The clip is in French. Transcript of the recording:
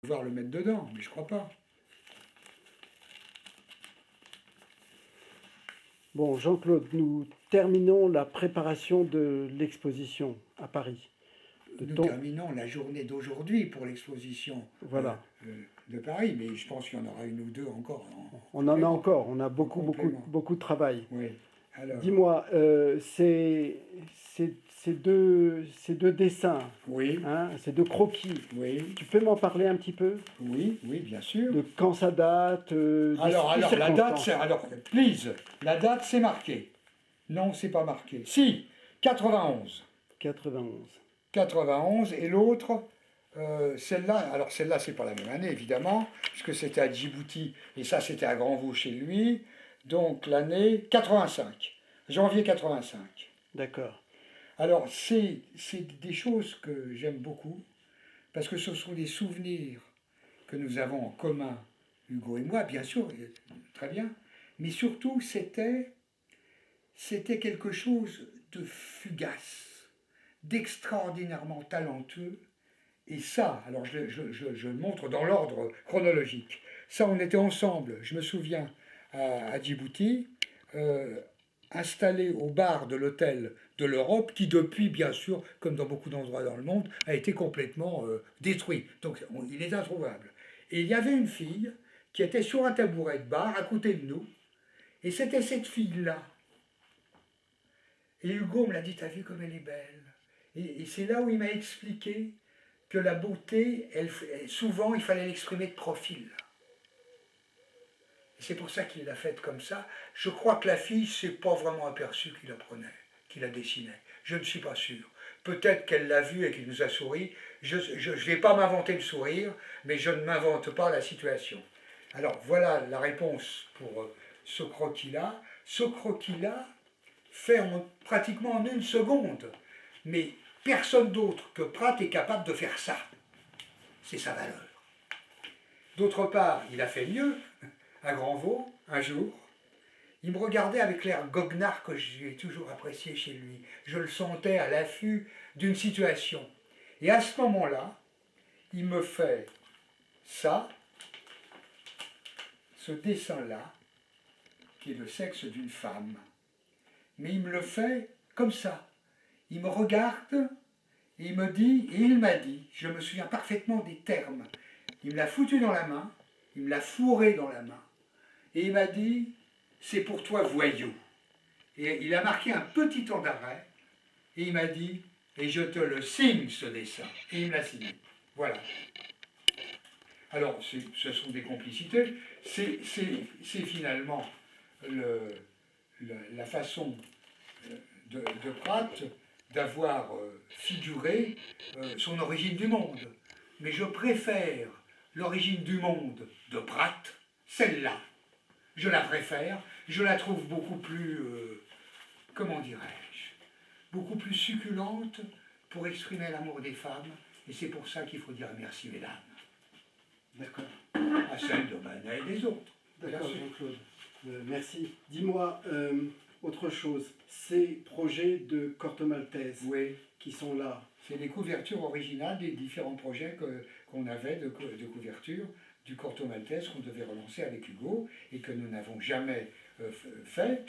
Pouvoir le mettre dedans, mais je crois pas. Bon, Jean-Claude, nous terminons la préparation de l'exposition à Paris. Nous terminons la journée d'aujourd'hui pour l'exposition Voilà. De Paris, mais je pense qu'il y en aura une ou deux encore. On en a encore, on a beaucoup complément. de travail. Oui. Alors, Dis-moi, ces deux dessins, oui, hein, ces deux croquis, oui, tu peux m'en parler un petit peu oui, oui, bien sûr. de quand ça date, des Alors, la date, circonstances. la date, c'est marqué. Non, c'est pas marqué. Si, 91. 91. 91, et l'autre, celle-là, alors celle-là, c'est pas la même année, évidemment, puisque c'était à Djibouti, et ça, c'était à Grand-Vaux chez lui. Donc, l'année 85, janvier 85. D'accord. Alors, c'est des choses que j'aime beaucoup, parce que ce sont des souvenirs que nous avons en commun, Hugo et moi, bien sûr, très bien, mais surtout, c'était quelque chose de fugace, d'extraordinairement talentueux. Et ça, alors je le montre dans l'ordre chronologique. Ça, on était ensemble, je me souviens, à Djibouti, installé au bar de l'hôtel de l'Europe, qui depuis, bien sûr, comme dans beaucoup d'endroits dans le monde, a été complètement détruit. Donc il est introuvable. Et il y avait une fille qui était sur un tabouret de bar à côté de nous, et c'était cette fille-là. Et Hugo me l'a dit, t'as vu comme elle est belle. Et c'est là où il m'a expliqué que la beauté, souvent, il fallait l'exprimer de profil. C'est pour ça qu'il l'a faite comme ça. Je crois que la fille ne s'est pas vraiment aperçue qu'il la prenait, qu'il la dessinait. Je ne suis pas sûr. Peut-être qu'elle l'a vu et qu'il nous a souri. Je ne vais pas m'inventer le sourire, mais je ne m'invente pas la situation. Alors voilà la réponse pour ce croquis-là. Ce croquis-là, fait pratiquement en une seconde. Mais personne d'autre que Pratt est capable de faire ça. C'est sa valeur. D'autre part, il a fait mieux. À Grand-Vaux, un jour, il me regardait avec l'air goguenard que j'ai toujours apprécié chez lui. Je le sentais à l'affût d'une situation. Et à ce moment-là, il me fait ça, ce dessin-là, qui est le sexe d'une femme. Mais il me le fait comme ça. Il me regarde et il me dit, et il m'a dit, je me souviens parfaitement des termes, il me l'a foutu dans la main, il me l'a fourré dans la main, et il m'a dit, c'est pour toi voyou. Et il a marqué un petit temps d'arrêt, et il m'a dit, et je te le signe ce dessin. Et il me l'a signé. Voilà. Alors, ce sont des complicités, c'est finalement la façon de Pratt d'avoir figuré son origine du monde. Mais je préfère l'origine du monde de Pratt, celle-là. Je la préfère, je la trouve beaucoup plus, comment dirais-je, beaucoup plus succulente pour exprimer l'amour des femmes, et c'est pour ça qu'il faut dire merci mesdames. D'accord. À celle de Manet et des autres. D'accord, Jean-Claude. Merci. Dis-moi autre chose. Ces projets de Corto Maltese qui sont là. C'est les couvertures originales des différents projets qu'on avait de couverture du Corto Maltese qu'on devait relancer avec Hugo et que nous n'avons jamais fait.